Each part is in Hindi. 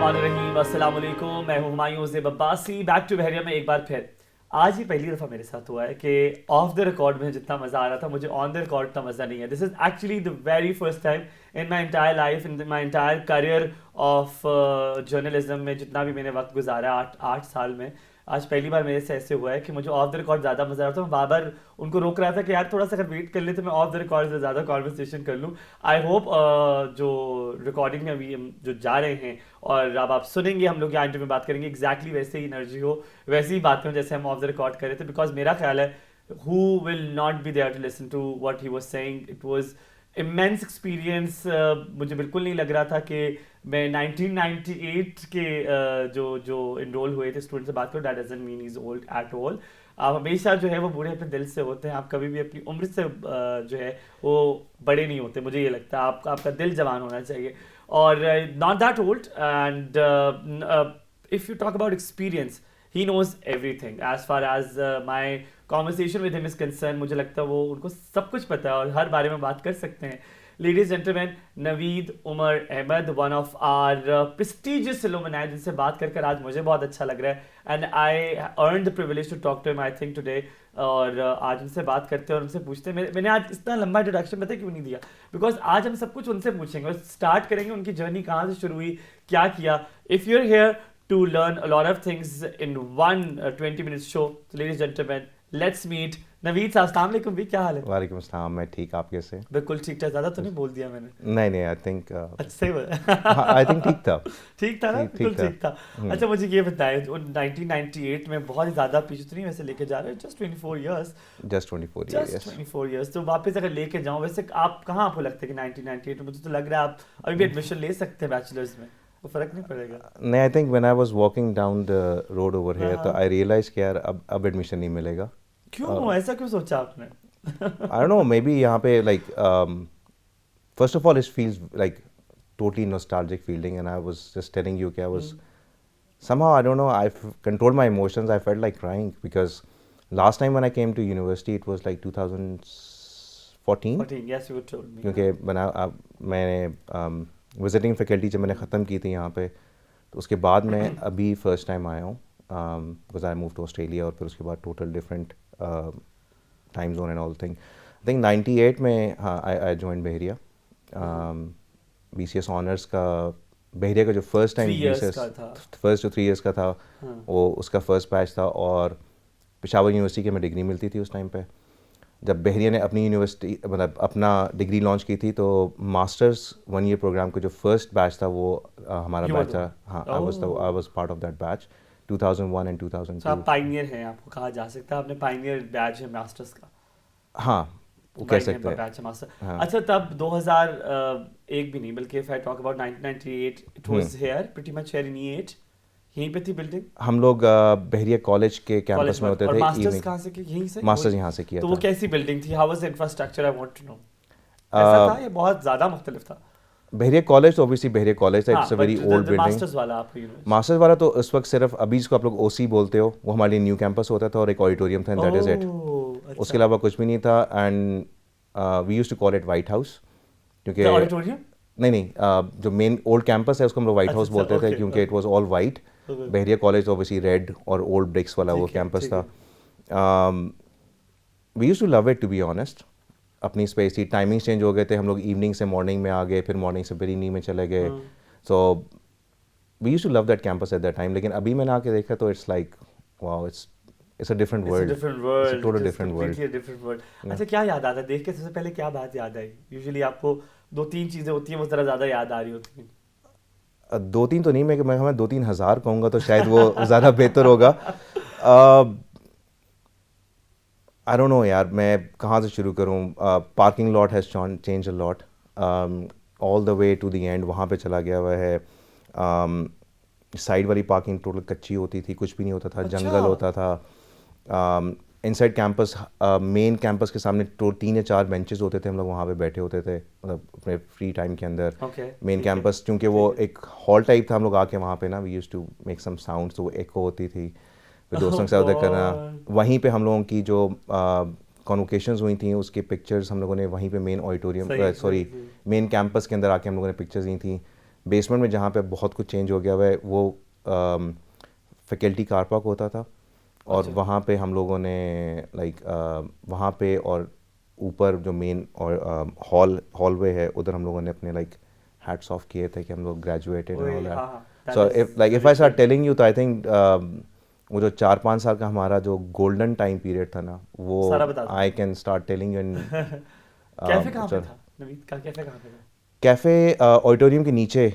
बिस्मिल्लाहिर्रहमानिर्रहीम, अस्सलाम वालेकुम। मैं हूं हुमायूं ज़ेब अब्बासी, बैक टू बहरिया में एक बार फिर। आज ही पहली दफ़ा मेरे साथ हुआ है कि ऑफ द रिकॉर्ड में जितना मज़ा आ रहा था मुझे ऑन द रिकॉर्ड इतना मज़ा नहीं है। This is actually the very first time in my entire life, in my entire career of journalism में जितना भी मैंने वक्त गुजारा आठ आठ साल में, आज पहली बार मेरे से ऐसे हुआ है कि मुझे ऑफ द रिकॉर्ड ज़्यादा मज़ा आ रहा था। मैं बार बार उनको रोक रहा था कि यार थोड़ा सा अगर वेट कर ले तो मैं ऑफ द रिकॉर्ड से ज़्यादा कॉन्वर्सेशन कर लूँ। आई होप जो रिकॉर्डिंग में अभी हम जो जा रहे हैं और अब आप सुनेंगे, हम लोग यहाँ इंटरव्यू में बात करेंगे, एग्जैक्टली वैसे ही एनर्जी हो, वैसी ही बातें हो जैसे हम ऑफ द रिकॉर्ड कर रहे थे। बिकॉज मेरा ख्याल है who will not be there to listen to what he was saying. It was immense experience. मुझे बिल्कुल नहीं लग रहा था कि मैं 1998 के जो जो इनरोल हुए थे स्टूडेंट से बात करूँ। That doesn't mean is old at all. आप हमेशा जो है वो बूढ़े अपने दिल से होते हैं। आप कभी भी अपनी उम्र से जो है वो बड़े नहीं होते, मुझे ये लगता है। आपका दिल जवान होना चाहिए और not that old. And if you talk about experience, he knows everything as far as my conversation with him is concerned. मुझे लगता है वो उनको सब कुछ पता है और हर बारे में बात कर सकते हैं। Ladies and gentlemen, Naveed Umar Ahmad, one of our prestigious alumni, जिनसे बात कर आज मुझे बहुत अच्छा लग रहा है। And I earned the privilege to talk to him, I think today. और आज उनसे बात करते हैं और उनसे पूछते हैं। मैंने आज इतना लंबा इंट्रोडक्शन पता क्यों नहीं दिया, बिकॉज आज हम सब कुछ उनसे पूछेंगे और स्टार्ट करेंगे उनकी जर्नी कहाँ से शुरू हुई, क्या किया। If you're here to learn a lot of things in one 20-minute show. So ladies and gentlemen, let's meet Naveed साहब। अस्सलाम वालेकुम भी, क्या हाल है? वालेकुम अस्सलाम। मैं ठीक, आप कैसे? बिल्कुल ठीक ठाक। ज़्यादा तो नहीं बोल दिया मैंने? नहीं आई थिंक अच्छा ही आई थिंक ठीक था। ठीक था ना? बिल्कुल ठीक था। अच्छा मुझे ये बताएं, 1998 में बहुत ही ज़्यादा पीछे तो नहीं वैसे लेके जा रहे हो, जस्ट 24 इयर्स। Just 24 years. तो वापस अगर लेके जाऊँ, वैसे आप कहाँ आपको लगता है कि 1998 में, मुझे तो लग रहा है आप अभी भी एडमिशन ले सकते हैं बैचलर्स में, वो फर्क नहीं पड़ेगा? नहीं, I think when I was walking down the road over here तो आई रियलाइज कि यार अब एडमिशन नहीं मिलेगा। क्यों ऐसा क्यों सोचा आपने? I don't know, maybe यहाँ पे like first of all it feels like totally nostalgic feeling and I was just telling you कि I was somehow I don't know, I controlled my emotions. I felt like crying because last time when I came to university it was like 2014. Yes, you told me. क्योंकि मैंने विजिटिंग फैकल्टी जब मैंने ख़त्म की थी यहाँ पे, तो उसके बाद मैं अभी फ़र्स्ट टाइम आया हूँ because I move to Australia और फिर उसके बाद total different time zone and all thing. I think 98 में हाँ I join Bahria BCS honours का। बहरिया का जो फर्स्ट टाइम फर्स्ट जो 3 इयर्स का था, वो उसका फर्स्ट बैच था और पेशावर यूनिवर्सिटी की हमें डिग्री मिलती थी उस टाइम पे। जब बहरिया ने अपनी यूनिवर्सिटी मतलब अपना डिग्री लॉन्च की थी तो मास्टर्स 1 ईयर प्रोग्राम का जो फर्स्ट बैच था वो हमारा बैच था। हाँ, I was part of that batch 2001 and 2002। तो आप पायनियर हैं, आपको कहा जा सकता है, आपने पायनियर बैच है मास्टर्स का। हाँ, वो कह सकते हैं। बैच है मास्टर। हाँ। अच्छा, तब 2001 भी नहीं बल्कि if I talk about 1998 it was here pretty much here in E8, यहीं पे थी बिल्डिंग। हम लोग बहरिया कॉलेज के कैंपस में होते थे। मास्टर्स कहाँ से किया? यहीं से? मास्टर्स यहाँ से किया तो था। वो कैसी बिल्डिंग थी? How was the infrastructure? I want to know. ऐसा था या बहुत ज़्यादा मुख्तलिफ था? बहरिया कॉलेज तो ऑब्वियसली बहरिया कॉलेज था, it's a very old building. Masters वाला आपको मास्टर्स वाला तो इस वक्त सिर्फ अभी जिसको आप लोग OC बोलते हो वो हमारे लिए न्यू कैंपस होता था और एक ऑडिटोरियम था, दैट इज इट। उसके अलावा कुछ भी नहीं था। And we used to call it White House क्योंकि ऑडिटोरियम नहीं जो मेन ओल्ड कैंपस है उसको हम लोग व्हाइट हाउस बोलते थे क्योंकि it was all white. Bahria college obviously red और ओल्ड ब्रिक्स वाला वो कैंपस था। We used to love it to be honest. अपनी स्पेस थी, टाइमिंग्स चेंज हो गए थे, हम लोग इवनिंग से मॉर्निंग में आ गए, फिर मॉर्निंग से फिर इवनिंग में चले गए। So we used to love that campus at that time. लेकिन अभी मैंने आके देखा तो it's like wow, it's a different world. It's a different world. It's a total Just different world. completely a different world. अच्छा, क्या याद आता है देख के? सबसे पहले क्या बात याद आई? यूजुअली आपको 2-3 चीज़ें होती हैं वो ज़रा ज़्यादा याद आ रही होती हैं। 2-3 तो नहीं, मैं हमें 2-3 हज़ार कहूँगा तो शायद वो ज़्यादा बेहतर होगा। आई डोंट नो यार, मैं कहाँ से शुरू करूँ। Parking lot has change a lot all the way to the end. वहाँ पे चला गया हुआ है। साइड वाली पार्किंग टोटल कच्ची होती थी, कुछ भी नहीं होता था। अच्छा। जंगल होता था। इनसाइड कैंपस मेन कैंपस के सामने 3 या 4 बेंचेस होते थे, हम लोग वहाँ पे बैठे होते थे मतलब अपने फ्री टाइम के अंदर। मेन कैंपस क्योंकि वो एक हॉल टाइप था, हम लोग आके वहाँ पे ना we used to make some sounds, तो वो एको होती थी, फिर दोस्तों के साथ उधर करना। वहीं पे हम लोगों की जो कॉन्वोकेशंस हुई थी उसके पिक्चर्स हम लोगों ने वहीं पे मेन ऑडिटोरियम मेन कैंपस के अंदर आके हम लोगों ने पिक्चर्स ली थी। बेसमेंट में जहाँ पे बहुत कुछ चेंज हो गया हुआ है वो फैकल्टी कार पार्क होता था, और वहाँ पे हम लोगों ने वहाँ पे और ऊपर जो मेन और हॉलवे है उधर हम लोगों ने अपने हैट्स ऑफ किए थे कि हम लोग graduated and all that. So if I start telling you तो आई थिंक वो जो 4-5 साल का हमारा जो गोल्डन टाइम पीरियड था ना, वो I can start telling you. Cafe कहाँ पे था नवीद का? कैफे कहाँ पे था? कैफ़े ऑडिटोरियम के नीचे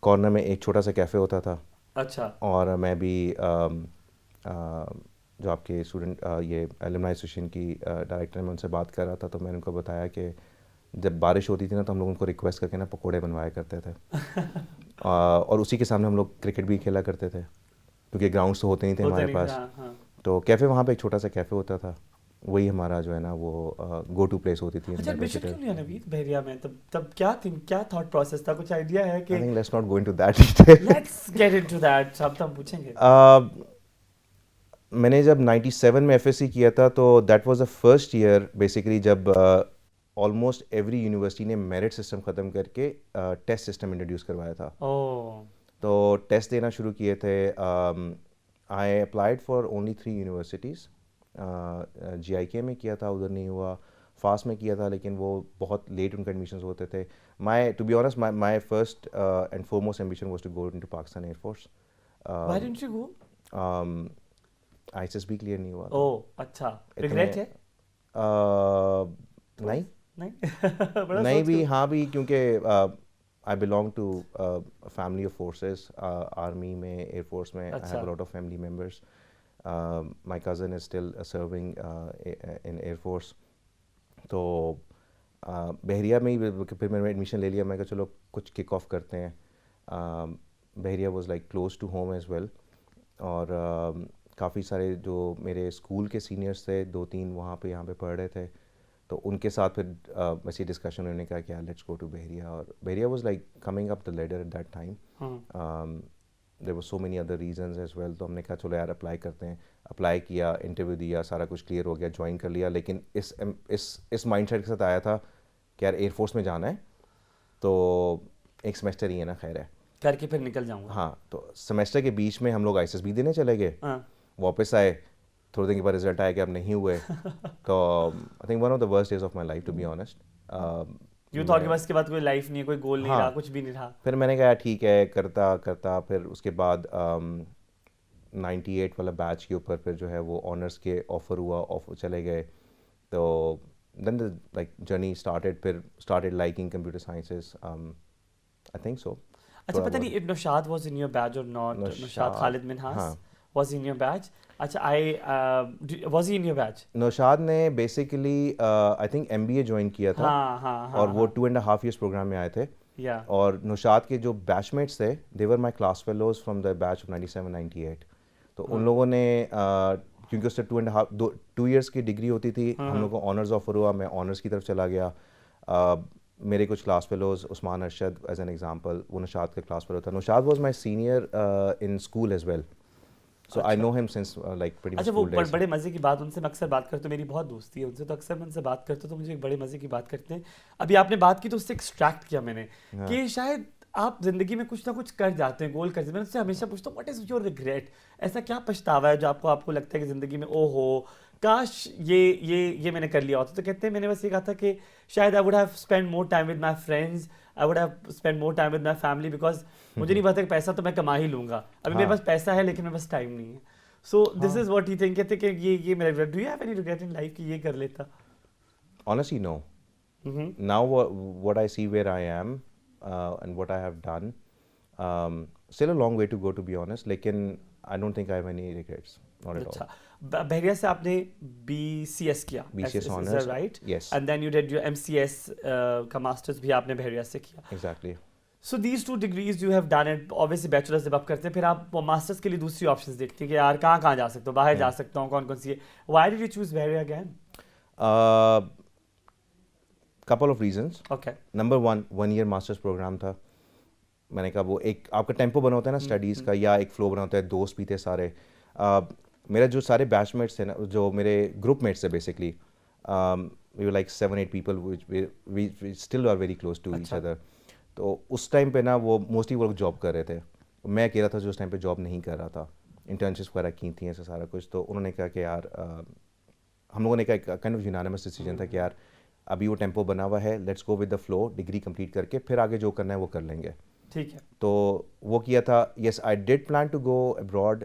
कॉर्नर में एक छोटा सा कैफ़े होता था. अच्छा. और मैं भी जो आपके स्टूडेंट ये एलुमनाई एसोसिएशन की डायरेक्टर में उनसे बात कर रहा था, तो मैंने उनको बताया कि जब बारिश होती थी ना तो हम लोग उनको रिक्वेस्ट करके ना पकोड़े बनवाया करते थे. और उसी के सामने हम लोग क्रिकेट भी खेला करते थे क्योंकि ग्राउंड्स तो होते नहीं थे हमारे पास. हाँ. तो कैफ़े वहाँ पे एक छोटा सा कैफ़े होता था, वही हमारा जो है ना वो गो टू प्लेस होती थी. अच्छा, एडमिशन क्यों लिया नवीद बहरिया में? तब क्या थॉट प्रोसेस था? कुछ आइडिया है कि? I think let's not go into that detail. Let's get into that. सब हम पूछेंगे. मैंने जब 97 में एफएससी किया था तो that was the first year basically जब ऑलमोस्ट एवरी यूनिवर्सिटी ने मेरिट सिस्टम ख़त्म करके टेस्ट सिस्टम इंट्रोड्यूस करवाया था. तो टेस्ट देना शुरू किए थे. I applied for only 3 universities. GIK में किया था, उधर नहीं हुआ. फास्ट में किया था लेकिन वो बहुत लेट उनके एडमिशन्स होते थे. To be honest my first and foremost ambition was to go into Pakistan air force. Why didn't you go? ISSB clear नहीं हुआ. ओह अच्छा. रिग्रेट है? नहीं बड़ा नहीं सोच भी के- हाँ भी क्योंकि I belong to family of forces. Army में, एयरफोर्स में आई अच्छा. Have a lot of family members. My cousin is still serving in air force. तो बहरिया में ही फिर मैंने एडमिशन ले लिया. मैं कहा चलो कुछ किक ऑफ करते हैं. Bahria was like close to home as well. और काफ़ी सारे जो मेरे स्कूल के सीनियर्स थे 2-3 वहाँ पे यहाँ पे पढ़ रहे थे, तो उनके साथ फिर वैसे डिस्कशन उन्होंने कहा कि यार लेट्स गो टू बहरिया. और Bahria was like coming up the ladder at that time. There were so many other reasons as well. तो हमने कहा चलो यार अप्लाई करते हैं. अप्लाई किया, इंटरव्यू दिया, सारा कुछ क्लियर हो गया, ज्वाइन कर लिया. लेकिन इस माइंडसेट के साथ आया था कि यार एयरफोर्स में जाना है तो एक सेमेस्टर ही है ना, खैर है करके फिर निकल जाऊंगा. हाँ. तो सेमेस्टर के बीच में हम लोग ISSB देने चले गए. वापस आए, थोड़े दिन के बाद रिजल्ट आया कि अब नहीं हुए. तो I think one of the worst days of my life to be honest. You thought कि बस के बाद कोई लाइफ नहीं है, कोई गोल नहीं हाँ. रहा, कुछ भी नहीं रहा. फिर मैंने कहा ठीक है, करता करता फिर उसके बाद 98 वाला बैच के ऊपर फिर जो है वो ऑनर्स के ऑफ़र हुआ, ऑफर चले गए. तो then the like journey started. फिर started liking computer sciences. I think so. अच्छा, पता नहीं if Naushad was in your batch or not. Naushad Khalid Minhas हाँ. was in your batch. अच्छा, was he in your batch? Naushad ने basically I think MBA join किया था. हाँ. और वो 2.5 years प्रोग्राम में आए थे. और नौशाद के जो बैचमेट्स थे they were my class fellows from the batch of 97-98. तो उन लोगों ने क्योंकि उससे 2 years की डिग्री होती थी, हम लोग को ऑनर्स ऑफर हुआ. मैं ऑनर्स की तरफ चला गया. मेरे कुछ class fellows, Usman Arshad as an example, वो नौशाद के क्लास फेलो था. Naushad was my senior in school as well. So I know him since like pretty much. अच्छा, वो बड़े मज़े की बात, उनसे मैं अक्सर बात करता हूँ, मेरी बहुत दोस्ती है उनसे, तो अक्सर मैं उनसे बात करता हूँ तो मुझे एक बड़े मज़े की बात करते हैं. अभी आपने बात की तो उससे एक्सट्रैक्ट किया मैंने कि शायद आप जिंदगी में कुछ ना कुछ कर जाते हैं, गोल कर जाते हैं. मैं उससे हमेशा पूछता हूँ व्हाट इज़ योर रिग्रेट? ऐसा क्या पछतावा है जो आपको लगता है कि ज़िंदगी में ओहो काश ये मैंने कर लिया होता. तो कहते हैं मैंने बस ये कहा था कि शायद I would have spend more time with my friends, I would have spend more time with my family, because मुझे नहीं पता कि पैसा तो मैं कमा ही लूँगा. अभी मेरे पास पैसा है लेकिन मेरे पास टाइम नहीं है. So this is what he think. कहते कि ये मेरा regret. Do you have any regret in life कि ये कर लेता? Honestly, no. Now what I see where I am and what I have done, still a long way to go to be honest. लेकिन I don't think I have any regrets. Not at all. अच्छा, बहरिया से आपने BCS किया? BCS honors, right? Yes. And then you did your MCS का मास्टर्स भी आपने बहरिया से किया. Exactly. So these 2 degrees you have done it. Obviously bachelors जब आप करते हैं फिर आप मास्टर्स के लिए दूसरी ऑप्शंस देखते हैं कि यार कहाँ जा सकता हूँ, बाहर जा सकता हूँ, कौन सी है. Why did you choose Bahria again? Couple of reasons. Okay. Number 1 year masters programme था. मैंने कहा वो एक आपका टेम्पो बना होता है ना स्टडीज़ का, या एक फ्लो बना होता है. दोस्त भी थे सारे. मेरा जो सारे बैचमेट्स थे ना, जो मेरे ग्रुप मेट्स थे basically, we were like 7-8 people which we still are very close to each other. तो उस टाइम पे ना वो मोस्टली वो लोग जॉब कर रहे थे, मैं अकेला था जो उस टाइम पे जॉब नहीं कर रहा था, इंटर्नशिप वगैरह की थी ऐसा सारा कुछ। तो उन्होंने कहा कि यार हम लोगों ने कहा काइंड ऑफ यूनानिमस डिसीजन था कि यार अभी वो टेम्पो बना हुआ है, let's go with the flow, degree complete करके फिर आगे जो करना है वो कर लेंगे। ठीक है। तो वो किया था। Yes I did plan to go abroad,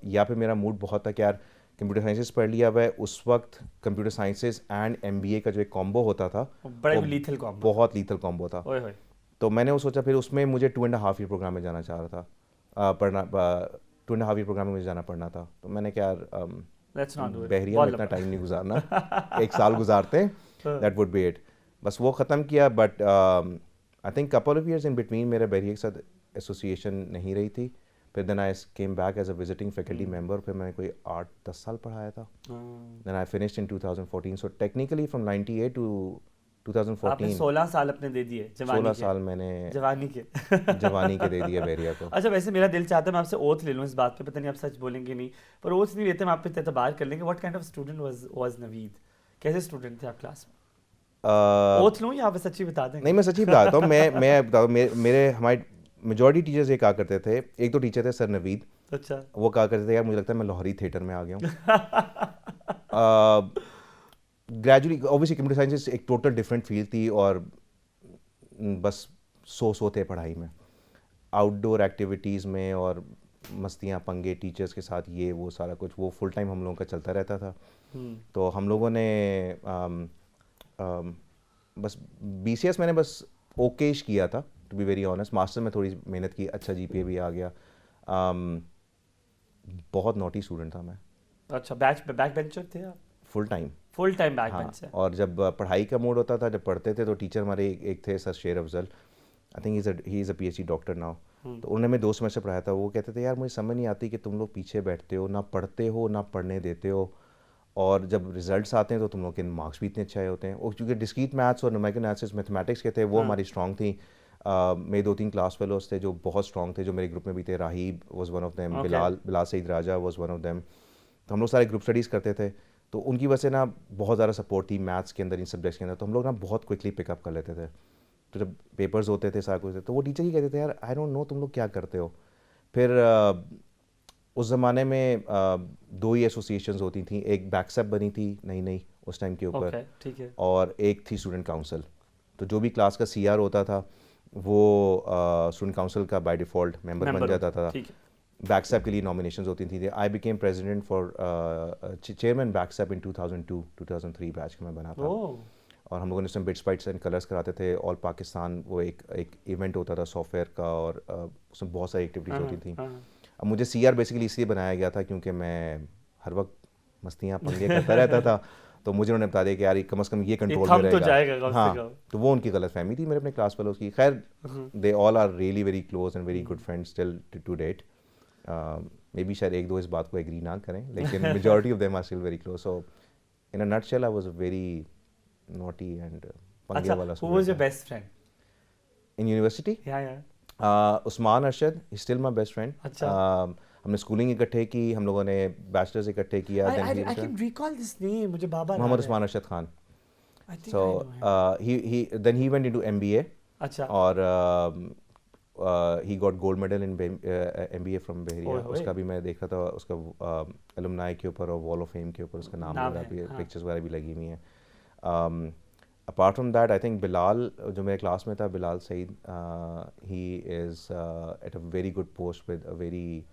या फिर मेरा मूड बहुत था कि यार कंप्यूटर साइंसेस पढ़ लिया हुआ है। उस वक्त कंप्यूटर साइंसेस एंड MBA का जो एक कॉम्बो होता था बड़ा लीथल कॉम्बो, बहुत लीथल कॉम्बो था। ओए होए। तो मैंने वो सोचा, फिर उसमें मुझे 2.5 ईयर प्रोग्राम में जाना चाह रहा था, पढ़ना 2.5 ईयर प्रोग्राम में मुझे जाना पड़ना था। तो मैंने क्या यार बहरिया में इतना टाइम नहीं गुजारना, 1 साल गुजारते दैट वुड बी इट, बस वो ख़त्म किया। But I think couple of years in between मेरे बहरिया के साथ एसोसिएशन नहीं रही थी। फिर then I came back as a visiting faculty member, फिर मैंने कोई 8-10 साल पढ़ाया था। Then I finished in 2014, so technically from 98 to 2014 आपने 16 साल अपने दे दिए जवानी 16 के। साल मैंने जवानी के जवानी के दे दिए बहरिया को। अच्छा, वैसे मेरा दिल चाहता है मैं आपसे ओथ ले लूँ इस बात पे, पता नहीं आप सच बोलेंगे नहीं, पर ओथ नहीं लेते, हम आप पे एतबार कर लेंगे। What kind of student was Naveed? कैसे स्टूडेंट थे आप क्लास में? ओथ लूँ या आप सच्ची बता देंगे? नहीं, मैं सच्ची बताता हूँ। मैं बताता हूँ, मेरे हमारे मेजॉरिटी टीचर्स ये कहा करते थे। एक तो टीचर थे सर नवीद, अच्छा, वो कहा करते थे यार मुझे लगता है मैं लाहौरी थिएटर में आ गया हूँ। ग्रेजुअली ऑब्वियसली कंप्यूटर साइंस एक टोटल डिफरेंट फील्ड थी, और बस सो थे पढ़ाई में, आउटडोर एक्टिविटीज़ में, और मस्तियाँ पंगे टीचर्स के साथ, ये वो सारा कुछ वो फुल टाइम हम लोगों का चलता रहता था। तो हम लोगों ने बस BCS मैंने बस ओकेश किया था, to be very honest. Master में थोड़ी मेहनत की, अच्छा GPA भी आ गया। बहुत नॉटी स्टूडेंट था मैं। अच्छा, बैक बेंचर थे आप? फुल टाइम बैक हाँ। बेंचर। और जब पढ़ाई का मूड होता था, जब पढ़ते थे, तो टीचर हमारे एक थे sir Sher Afzal, I think he is a PhD doctor now. तो उन्होंने मैं 2 सेमेस्टर पढ़ाया था। वो कहते थे यार मुझे समझ नहीं आती कि तुम लोग पीछे बैठते हो, ना पढ़ते हो ना पढ़ने देते हो, और जब रिजल्ट्स आते हैं तो तुम लोग के मार्क्स भी इतने अच्छे होते हैं। और क्योंकि डिस्क्रीट मैथ्स और न्यूमेरिकल एनालिसिस मैथमेटिक्स के थे, वो हमारी स्ट्रॉन्ग थी। मेरे 2-3 क्लास फेलोज थे जो बहुत स्ट्रॉन्ग थे, जो मेरे ग्रुप में भी थे। Raheeb was one of them, Bilal Saeed Raja was one of them. तो हम लोग सारे ग्रुप स्टडीज़ करते थे, तो उनकी वजह से ना बहुत ज़्यादा सपोर्ट थी मैथ्स के अंदर, इन सब्जेक्ट्स के अंदर। तो हम लोग ना बहुत क्विकली पिकअप कर लेते थे। तो जब पेपर्स होते थे सारा कुछ, तो वो टीचर ही कहते थे यार आई डोंट नो तुम लोग क्या करते हो। फिर उस ज़माने में 2 ही एसोसिएशंस होती थी, एक बैक्सएप बनी थी नई उस टाइम के ऊपर, ठीक है, और एक थी स्टूडेंट काउंसिल। तो जो भी क्लास का CR होता था वो स्टूडेंट काउंसिल का बाय डिफ़ॉल्ट मेंबर बन जाता था। बैक्सएप के लिए नॉमिनेशंस होती थी। I became president for chairman बैक्सएप इन 2002-2003 बैच का मैं बना था। और हम लोगों ने उसमें बिट्स बाइट्स एंड कलर्स कराते थे। ऑल पाकिस्तान वो एक इवेंट होता था सॉफ्टवेयर का, और उसमें बहुत सारी एक्टिविटीज़ होती थी। अब मुझे CR बेसिकली इसलिए बनाया गया था क्योंकि मैं हर वक्त मस्तियाँ पंगे करता रहता था। तो मुझे उन्होंने बता दिया कि यार कम से कम ये कंट्रोल में रहेगा। तो जाएगा हाँ, तो वो उनकी गलत फहमी थी मेरे अपने क्लास फेलोज की। खैर they all are really very close and very good friends still to date. Maybe शायद 1-2 इस बात को एग्री ना करें, लेकिन majority of them are still very close. So in a nutshell I was a very naughty and पंगे वाला student. Who was your best friend in university? Usman Arshad is still my best friend. हमने स्कूलिंग इकट्ठे की, हम लोगों ने बैचलर्स इकट्ठे किया। I can recall this name, मुझे Baba Mohammad Usman Arshad Khan. So he went into MBA। अच्छा। और he got gold medal in MBA from Bahria. उसका भी मैं देख रहा था, उसका एलुमनाई के ऊपर और वॉल ऑफ फेम के ऊपर उसका नाम वगैरह भी, पिक्चर्स वगैरह भी लगी हुई हैं। Apart from that I think Bilal जो मेरे क्लास में था, Bilal Saeed, he is at a very good post with a very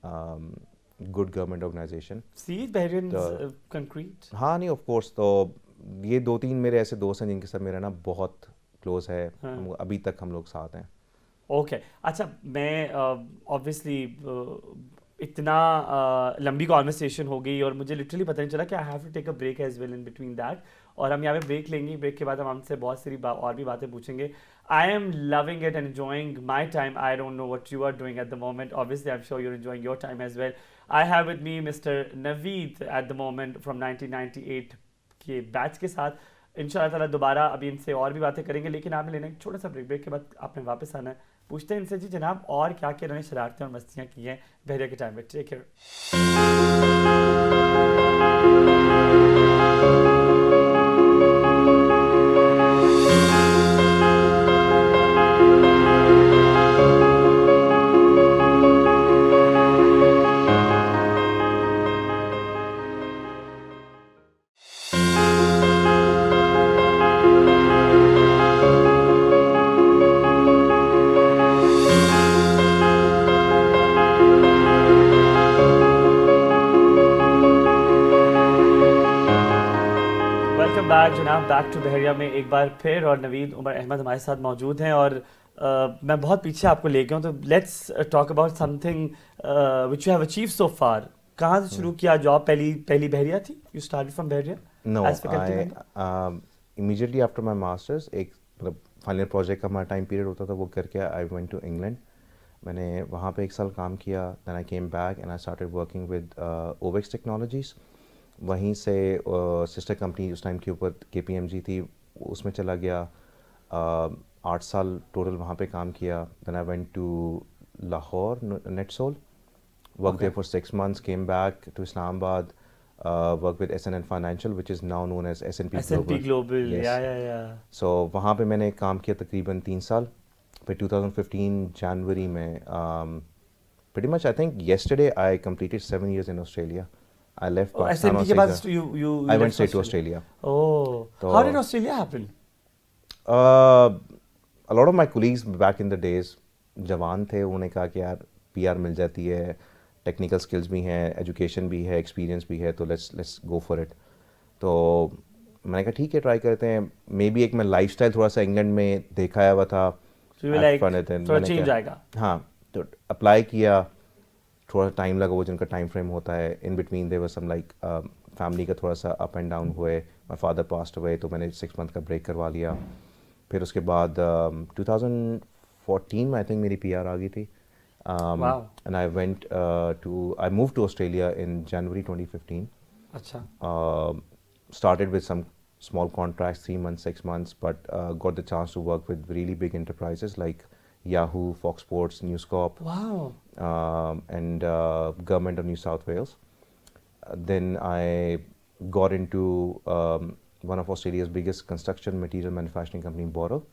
good government organisation. Concrete. हाँ, नहीं ऑफ कोर्स। तो ये 2-3 मेरे ऐसे दोस्त हैं जिनके साथ मेरा ना बहुत क्लोज है। अभी तक हम लोग साथ हैं। ओके, अच्छा, मैं ऑब्वियसली इतना लंबी कॉन्वर्सेशन हो गई और मुझे लिटरली पता नहीं चला कि I have to take a break as well in between that. और हम यहाँ पे ब्रेक लेंगे, ब्रेक के बाद हम हमसे बहुत सारी और भी बातें पूछेंगे। I am loving it and enjoying my time. I don't know what you are doing at the moment. Obviously I am sure you are enjoying your time as well. I have with me mister Naveed at the moment from 1998 के बैच के साथ। इंशाल्लाह ताला दोबारा अभी इनसे और भी बातें करेंगे, लेकिन आपने लेना एक छोटा सा ब्रेक। ब्रेक के बाद आपने वापस आना है। पूछते हैं इनसे जी जनाब और क्या क्या इन्होंने शरारतें और मस्तियाँ की हैं बहरिया के टाइम में। Take care. नमस्कार जनाब, बैक टू बहरिया में एक बार फिर, और नवीद उमर अहमद हमारे साथ मौजूद हैं। और मैं बहुत पीछे आपको ले गया हूँ, तो let's talk about something which you have achieved so far. कहाँ से शुरू किया जॉब? पहली बहरिया थी? You started from Bahria? No, immediately after my masters, एक मतलब फाइनल प्रोजेक्ट का हमारा टाइम पीरियड होता था, वो करके आई वेंट टू इंग्लैंड। मैंने वहाँ पे 1 साल काम किया, then I came back and I started working with Ovex technologies. वहीं से सिस्टर कंपनी उस टाइम के ऊपर KPMG थी, उसमें चला गया। 8 साल टोटल वहाँ पे काम किया। Then I went to Lahore, NetSol, worked there for 6 months, came back to Islamabad, worked with SNN Financial, which is now known as S&P Global. Yes. Yeah. So वहाँ पे मैंने काम किया तकरीबन 3 साल। फिर 2015 जनवरी में pretty much I think yesterday I completed 7 years in Australia. I left Pakistan S&P के बाद you I went straight to Australia. Oh, तो, how did Australia happen? A lot of my colleagues back in the days जवान थे, उन्होंने कहा कि यार PR मिल जाती है, टेक्निकल स्किल्स भी हैं, एजुकेशन भी है, एक्सपीरियंस भी है, तो लेट्स गो फॉर इट। तो मैंने कहा ठीक है, ट्राई करते हैं। मे बी एक मैं लाइफस्टाइल थोड़ा सा इंग्लैंड में देखा हुआ था, थोड़ा चेंज आएगा। हाँ, तो अप्लाई किया। थोड़ा टाइम लगा, वो जिनका टाइम फ्रेम होता है। In between there was some like family का थोड़ा सा अप एंड डाउन हुए। माय फादर पास्ड अवे, तो मैंने 6 मंथ का ब्रेक करवा लिया। फिर उसके बाद 2014 में आई थिंक मेरी PR आ गई थी। Wow. And I moved to Australia in January 2015. अच्छा. Started with some small contracts, 3 months, 6 months, but got the chance to work with really big enterprises like Yahoo, Fox Sports, News Corp. Wow. And Government of New South Wales. Then I got into one of Australia's biggest construction material manufacturing company, Boral.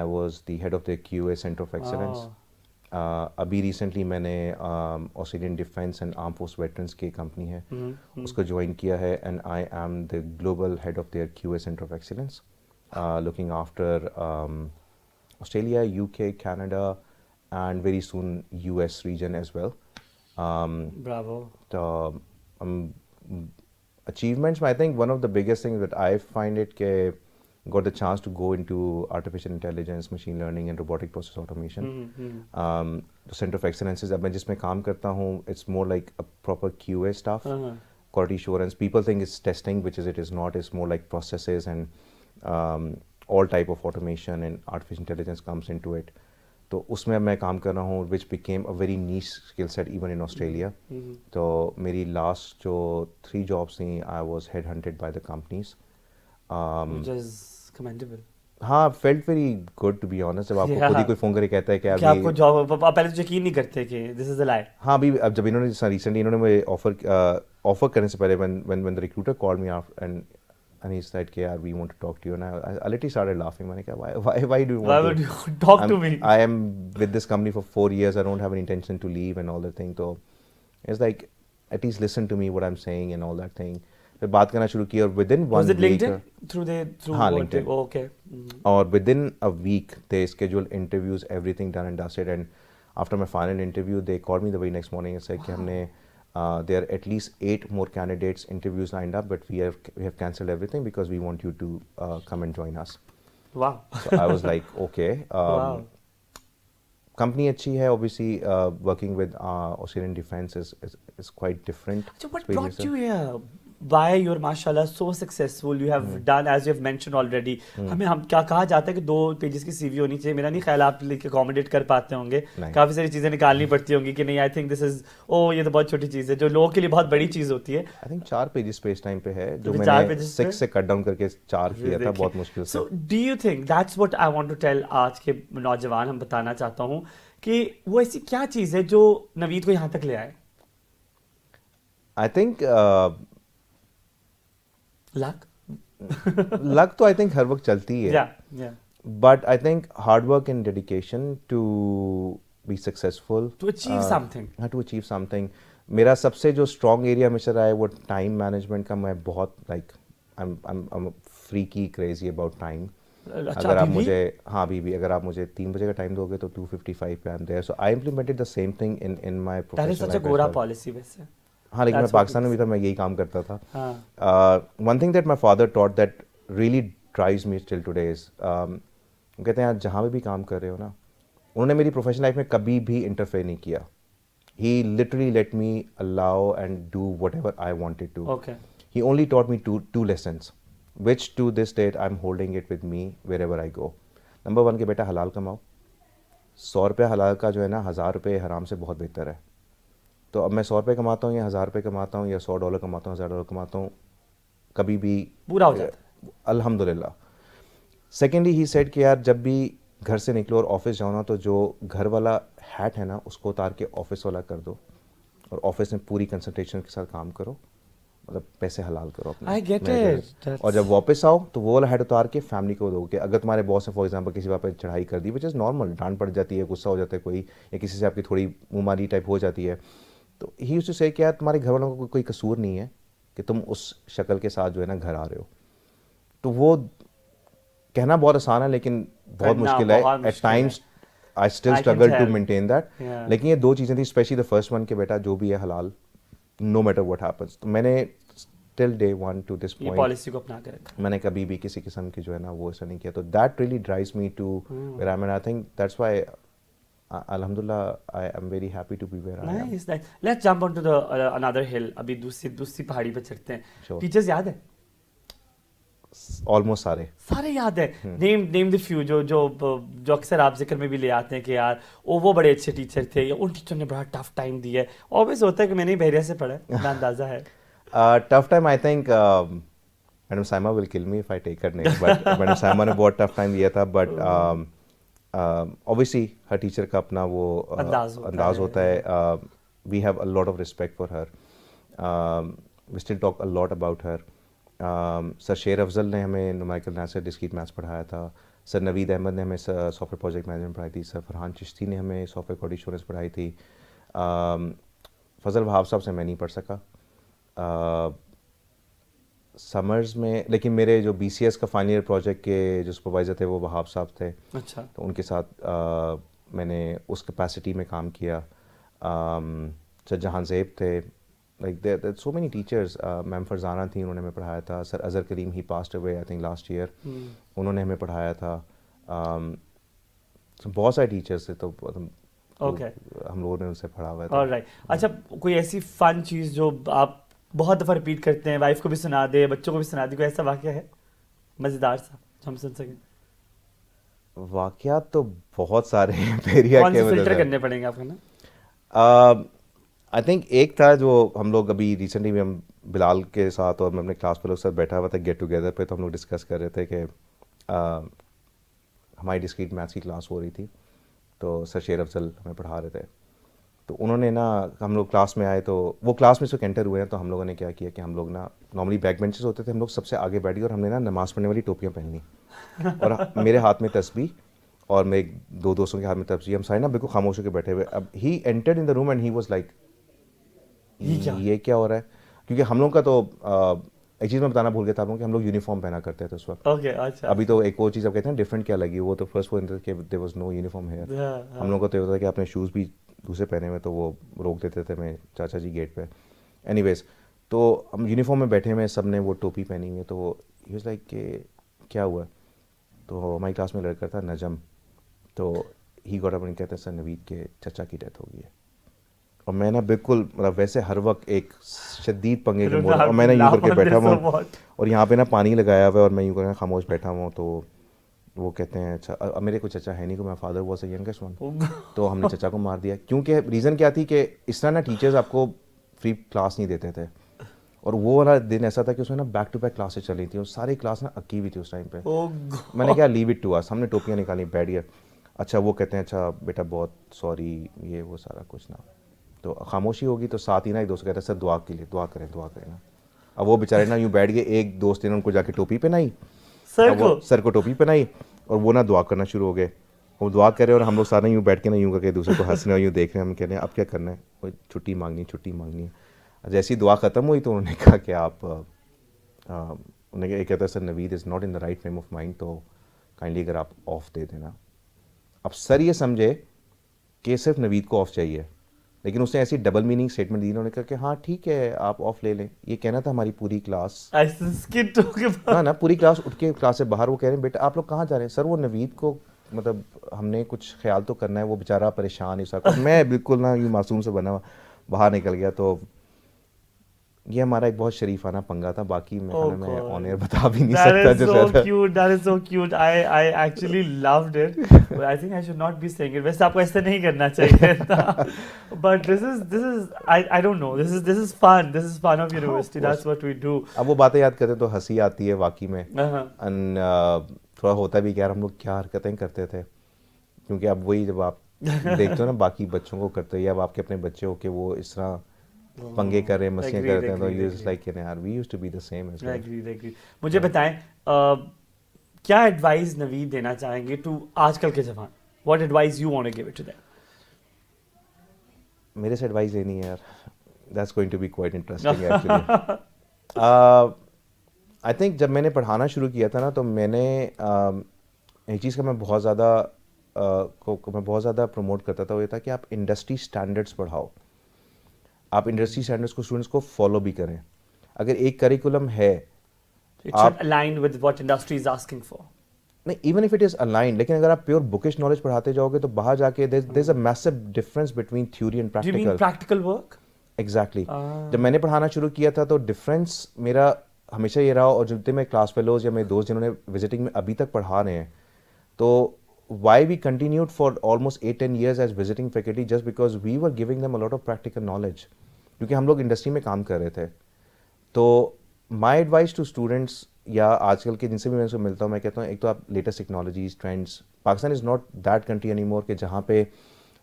I was the head of their QA Center of Excellence. Wow. अभी रिसेंटली मैंने Australian defence and arm force veterans की कंपनी है, उसको ज्वाइन किया है। And I am the global head of their QA centre of excellence, looking after Australia, UK, Canada and very soon US region as well. Bravo. The achievements, I think one of the biggest things that I find it got the chance to go into artificial intelligence, machine learning and robotic process automation. The Center of Excellence is, अब मैं जिसमें काम करता हूँ, it's more like a proper QA stuff, quality assurance. People think it's testing, which is it is not. It's more like processes and all type of automation and artificial intelligence comes into it. तो उसमें मैं काम कर रहा हूँ, which became a very niche skill set even in Australia. तो मेरी last जो 3 jobs थी, I was headhunted by the companies. Which is commendable. हाँ, felt very good to be honest. जब आपको खुद ही कोई फोन करके कहता है कि आपको जॉब, आप पहले तो यकीन नहीं करते कि this is a lie. हाँ, अभी अब जब इन्होंने रिसेंटली मुझे ऑफर करने से पहले when the recruiter called me after and he said कि यार we want to talk to you, and I literally started laughing. मैंने कहा why do you want would you talk to me? I am with this company for 4 years. I don't have an intention to leave and all that thing. So it's like at least listen to me what I'm saying and all that thing. फिर बात करना शुरू की और within 1 week. Was it LinkedIn? Through हाँ, LinkedIn. Oh, okay. और within a week they scheduled interviews, everything done and dusted. And after my final interview, they called me the very next morning and said कि हमने there are at least 8 more candidates interviews lined up, but we have cancelled everything because we want you to come and join us. Wow. So I was like, okay. Wow. Company अच्छी है, obviously working with Australian Defence is quite different. So what brought you here? Why you're mashallah so successful? You have done, as you have mentioned already. हमें क्या कहा जाता है कि 2 पेजेस की CV होनी चाहिए। मेरा नहीं ख्याल आप लेके अकोमोडेट कर पाते होंगे, काफ़ी सारी चीज़ें निकालनी पड़ती होंगी कि नहीं, आई थिंक दिस इज ये तो बहुत छोटी चीज़ है, जो लोगों के लिए बहुत बड़ी चीज़ होती है। आई थिंक 4 पेजेस पे इस टाइम पे है, जो मैंने 6 से कट डाउन करके 4 किया था, बहुत मुश्किल से। So do you think that's what I want to tell आज के नौजवान, हम बताना चाहता हूँ कि वो ऐसी क्या चीज़ है जो नवीद को यहाँ तक ले आए? आई थिंक लक तो आई थिंक हर वक्त चलती है, but I think hard work and dedication to be successful, to achieve something. मेरा सबसे जो स्ट्रॉन्ग एरिया हमेशा रहा है वो टाइम मैनेजमेंट का। मैं बहुत like I am freaky crazy about time. अगर आप मुझे अभी भी अगर आप मुझे 3 बजे का टाइम दोगे तो 2:55 पे I am there. So I implemented the same thing in my professional life. That is such a गोरा पॉलिसी वैसे। हाँ, लेकिन मैं पाकिस्तान में भी था, मैं यही काम करता था। One thing that my father taught that really drives me till today is कहते हैं आप जहाँ पे भी काम कर रहे हो ना, उन्होंने मेरी प्रोफेशनल लाइफ में कभी भी इंटरफेयर नहीं किया. He literally let me allow and do whatever I wanted to. Okay. He only taught me two lessons, which to this date I'm holding it with me wherever I go. Number 1 कि बेटा हलाल कमाओ. 100 रुपये हलाल का जो है ना, 1000 रुपये हराम से बहुत बेहतर है. तो अब मैं 100 रुपये कमाता हूँ या 1000 रुपये कमाता हूँ या $100 कमाता हूँ, $1000 कमाता हूँ, कभी भी पूरा हो जाता है. अल्हम्दुलिल्लाह. सेकेंडली ही सेड कि यार जब भी घर से निकलो और ऑफिस जाओ ना, तो जो घर वाला हैट है ना उसको उतार के ऑफिस वाला कर दो और ऑफिस में पूरी कंसंट्रेशन के साथ काम करो, मतलब पैसे हलाल करो अपने. I get it. और जब वापस आओ तो वो वाला हैट उतार के फैमिली को दो. कि अगर तुम्हारे बॉस ने फॉर एग्जांपल किसी बात पर चढ़ाई कर दी, विच इज़ नॉर्मल, डांट पड़ जाती है, गुस्सा हो जाता है कोई, या किसी से आपकी थोड़ी मुँहमारी टाइप हो जाती है, तो ही यूज्ड टू से कि यार तुम्हारे घर वालों को कोई कसूर नहीं है कि तुम उस शक्ल के साथ जो है ना घर आ रहे हो. तो वो कहना बहुत आसान है लेकिन बहुत मुश्किल है. At times I still struggle to maintain that. लेकिन ये 2 चीज़ें थी, स्पेशली द फर्स्ट वन, कि बेटा जो भी है हलाल, नो मैटर व्हाट हैपेंस. तो मैंने till day 1 to this point policy को अपना के रखा. मैंने कभी भी किसी किस्म की जो है ना वो ऐसा नहीं किया. तो that really drives me to where I am. I think that's why alhamdulillah I am very happy to be where I am. Nice. Let's jump onto the another hill. अभी दूसरी पहाड़ी पे चढ़ते हैं. Sure. टीचर्स याद है? ऑलमोस्ट सारे याद है. नेम द फ्यू जो अक्सर आप जिक्र में भी ले आते हैं कि यार वो बड़े अच्छे टीचर थे, या उन टीचर ने बड़ा टफ टाइम दिया है. ऑब्वियस होता है कि मैंने ही बहरिया से पढ़ा है, इतना अंदाजा है. Tough time I think madam Saima will kill me if I take her name, but madam Saima ने बहुत टफ टाइम दिया था. बट ऑब्वियसली हर टीचर का अपना वो अंदाज होता है. We have a lot of respect for her. We still talk a lot about her. Sir Sher Afzal ने हमें नुमाइकल नासिर डिस्क्रीट मैथ्स पढ़ाया था. सर नवीद अहमद ने हमें सॉफ्टवेयर प्रोजेक्ट मैनेजमेंट पढ़ाई थी. सर फरहान चिश्ती ने हमें सॉफ्टवेयर कोड एश्योरेंस पढ़ाई थी. फजल वहाब साहब से मैं नहीं पढ़ सका समर्स में, लेकिन मेरे जो BCS का फाइनल ईयर प्रोजेक्ट के जो सुपरवाइज़र थे वो वहाब साहब थे. अच्छा. तो उनके साथ मैंने उस कैपेसिटी में काम किया. सर जहां ज़ेब थे, like there so many teachers. Ma'am Farzana थी, उन्होंने हमें पढ़ाया था. Sir Azhar Karim, he passed away I think last year, उन्होंने हमें पढ़ाया था. बहुत सारे टीचर्स थे. तो हम लोगों ने उनसे पढ़ा हुआ था. ऑलराइट. अच्छा, कोई ऐसी फन चीज़ जो आप बहुत दफ़ा रिपीट करते हैं, वाइफ को भी सुना दे, बच्चों को भी सुना दे, कोई ऐसा वाक़या है मज़ेदार सा जो हम सुन सकें? वाक़यात तो बहुत सारे हैं. कौन से फिल्टर करने पड़ेंगे आपको ना? आई थिंक एक था जो हम लोग अभी रिसेंटली में, हम बिलाल के साथ और मैं अपने क्लास पे लोग साथ बैठा हुआ था गेट टुगेदर पे, तो हम लोग डिस्कस कर रहे थे कि हमारी डिस्क्रीट मैथ्स की क्लास हो रही थी. तो सर शेर अफजल हमें पढ़ा रहे थे. तो उन्होंने ना, हम लोग क्लास में आए, तो वो क्लास में से एंटर हुए हैं. तो हम लोगों ने क्या किया कि हम लोग ना नॉर्मली बैक बेंचेस होते थे, हम लोग सबसे आगे बैठ गए और हमने ना नमाज़ पढ़ने वाली टोपियाँ पहन ली. और मेरे हाथ में तस्बीह और मेरे 2 दोस्तों के हाथ में तस्बीह. हम सारे ना बिल्कुल खामोश होकर बैठे हुए. अब he entered in the room and he was like, ये क्या हो रहा है? क्योंकि हम लोग का तो एक चीज़ मैं बताना भूल गया था कि हम लोग यूनिफॉर्म पहना करते थे उस वक्त. ओके. अच्छा. अभी तो एक और चीज़ आप कहते हैं डिफरेंट क्या लगी, वो तो फर्स्ट वो कि there was no uniform here. हम लोग को तो ये होता था कि आपने शूज़ भी दूसरे पहने हुए, तो वो रोक देते थे मैं चाचा जी गेट पे. एनीवेज, तो हम यूनिफॉर्म में बैठे हुए, सब ने वो टोपी पहनी हुई है. तो वो ही वाज लाइक कि क्या हुआ? तो हमारी क्लास में लड़का था नजम, तो ही गॉट अप एंड कहता है सर नवीद के चचा की डेथ हो गई है. और मैं ना बिल्कुल मतलब वैसे हर वक्त एक शदीद पंगे के मोड, और मैं ना यूँ करके बैठा हुआ और यहाँ पे ना पानी लगाया हुआ है और मैं यूँ करके खामोश बैठा हुआ हूँ. तो वो कहते हैं अच्छा, अब मेरे को चचा है नहीं, को मैं father was a youngest one. तो हमने चचा को मार दिया. क्योंकि रीज़न क्या थी कि इस तरह ना टीचर्स आपको फ्री क्लास नहीं देते थे. और वो वाला दिन ऐसा था कि उसमें ना बैक टू बैक क्लासेस चल रही थी और सारी क्लास ना अक्की हुई थी उस टाइम पे. मैंने क्या लीव इट टू अस, हमने टोपियाँ निकाली, बैठ गया. अच्छा, वो कहते हैं अच्छा बेटा बहुत सॉरी, ये वो सारा कुछ ना. तो खामोशी होगी. तो साथ ही ना एक दोस्त कहता है सर दुआ के लिए दुआ करें ना. अब वो बेचारे ना यूँ बैठ गए. एक दोस्त ने उनको जाके टोपी पहनाई, सर को टोपी पहनाई, और वो ना दुआ करना शुरू हो गए. वो दुआ कर रहे हैं और हम लोग सारे यूँ बैठ के ना यूँ करके दूसरे को हंस रहे हैं, यूँ देख रहे हैं. हम कह रहे हैं अब क्या करना है? वो छुट्टी मांगनी है. जैसी दुआ ख़त्म हुई तो उन्होंने कहा कि आप उन्होंने कहता है sir Naveed is not in the right frame of mind, तो काइंडली अगर आप ऑफ दे देना. अब सर ये समझे कि सिर्फ नवीद को ऑफ चाहिए, लेकिन उसने ऐसी डबल मीनिंग स्टेटमेंट दी, उन्होंने कहा कि हाँ ठीक है आप ऑफ ले लें। ये कहना था हमारी पूरी क्लास, ना पूरी क्लास उठ के क्लास से बाहर, वो कह रहे हैं बेटा आप लोग कहाँ जा रहे हैं? सर वो नवीद को मतलब हमने कुछ ख्याल तो करना है, वो बेचारा परेशान है सब। मैं बिल्कुल ना यूँ मासूम से बना बाहर निकल गया। तो ये हमारा एक बहुत शरीफाना पंगा था, बाकी मैं ऑन एयर बता भी नहीं सकता। That is so cute. I actually loved it. But I think I should not be saying it. वैसे आपको ऐसा नहीं करना चाहिए था. But this is I don't know. This is fun. This is fun of university. That's what we do. अब वो बातें याद करते तो हंसी आती है वाकई में। थोड़ा होता भी क्या हम लोग क्या हरकतें करते थे, क्योंकि अब वही जब आप देखते हो ना बाकी बच्चों को करते, या अब आपके अपने बच्चे हो के वो इस तरह पंगे कर रहे हैं, मस्तियां करते हैं, तो यू जस्ट लाइक यार we used to be the same as well. Agree. मुझे बताएं क्या एडवाइस नवीद देना चाहेंगे टू आजकल के जवान? What advice you want to give it to them? मेरे से एडवाइस लेनी है यार, that's going to be quite interesting actually. I think जब मैंने पढ़ाना शुरू किया था ना, तो मैंने एक चीज़ का मैं बहुत ज़्यादा प्रमोट करता था, वो ये था कि आप इंडस्ट्री स्टैंडर्ड्स पढ़ाओ, आप इंडस्ट्री स्टैंडर्ड्स को स्टूडेंट्स को फॉलो भी करें। अगर एक करिकुलम है, it should align with what industry is asking for. नहीं, even if it is aligned, लेकिन अगर आप प्योर बुकिश नॉलेज पढ़ाते जाओगे तो बाहर जाके there is a massive difference between theory and practical. Do you mean practical work? Exactly. जब मैंने पढ़ाना शुरू किया था तो डिफरेंस मेरा हमेशा ये रहा, और जितने मेरे क्लास फेलोज या मेरे दोस्त जिन्होंने विजिटिंग में अभी तक पढ़ा रहे हैं, तो why we continued for almost 8-10 years as visiting faculty, just because we were giving them a lot of practical knowledge, क्योंकि हम लोग इंडस्ट्री में काम कर रहे थे। तो माई एडवाइस टू स्टूडेंट्स या आजकल के जिनसे भी मैं उनसे मिलता हूँ, मैं कहता हूँ एक तो आप latest technologies trends, Pakistan is not that country any more, कि जहाँ पे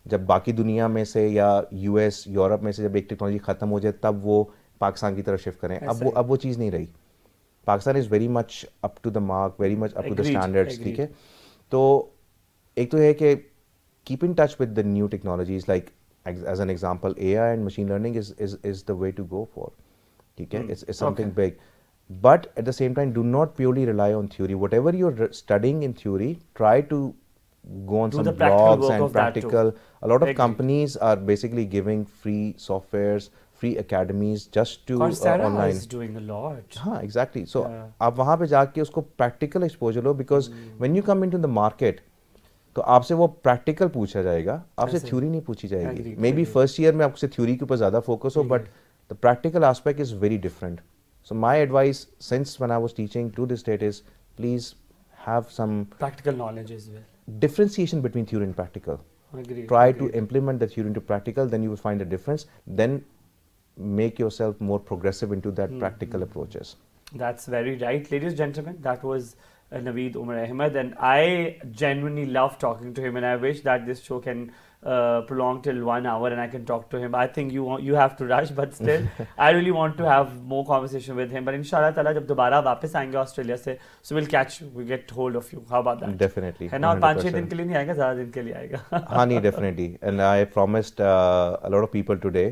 जब बाकी दुनिया में से या यूएस यूरोप में से जब एक टेक्नोलॉजी ख़त्म हो जाए तब वो पाकिस्तान की तरफ शिफ्ट करें। अब वो चीज़ नहीं रही। Pakistan is very much up to the mark, very much up to the standards, ठीक है। तो एक तो है कि keep in touch with the new technologies, like as an example AI and machine learning is the way to go for, ठीक है। It's something big, but at the same time do not purely rely on theory. Whatever you're studying in theory, try to go on some blogs and practical. A lot of companies are basically giving free softwares, free academies just to online. is doing a lot. हाँ, exactly. So आप वहाँ पे जाके उसको practical exposure low, because when you come into the market, तो आपसे वो प्रैक्टिकल पूछा जाएगा, आपसे थ्योरी नहीं पूछी जाएगी। मे बी फर्स्ट ईयर में आपसे थ्योरी के ऊपर ज़्यादा फोकस हो, but the practical aspect is very different. So my advice, since when I was teaching to this date, is please have some practical knowledge as well. Differentiation between theory and practical. Agreed. Try to implement the theory into practical, then you will find a difference. Then make yourself more progressive into that practical approaches. That's very right, ladies and gentlemen. That was Naveed Umar Ahmed, and I genuinely love talking to him, and I wish that this show can prolong till 1 hour and I can talk to him. I think you have to rush, but still I really want to have more conversation with him. But inshallah ताला जब दोबारा वापस आएंगे ऑस्ट्रेलिया से, so we'll catch you, we'll get hold of you. How about that? Definitely. है ना, और 5-6 दिन के लिए नहीं आएगा, ज़्यादा दिन के लिए आएगा। हाँ नहीं, definitely. And I promised a lot of people today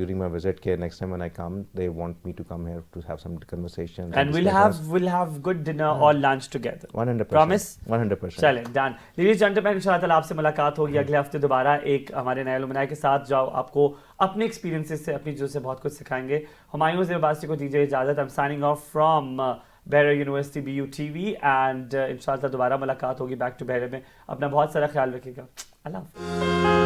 during my visit कि next time when I come, they want me to come here to have some conversations. And we'll have good dinner or lunch together. 100%. Promise? 100%. चलें, done. Ladies and gentlemen, इंशाल्लाह ताला आपसे मुलाकात होगी अगले हफ्ते दोबारा एक हमारे नए अलुमनाई के साथ। जाओ आपको अपने एक्सपीरियंसेस से, अपनी चीज़ों से बहुत कुछ सिखाएंगे। हुमायूं ज़ेबासी को दीजिए इजाज़त। I am signing off from बहरा यूनिवर्सिटी BUTV, एंड इंशाल्लाह दोबारा मुलाकात होगी बैक टू बहरा में। अपना बहुत सारा ख्याल रखिएगा। अल्लाह हाफ़िज़।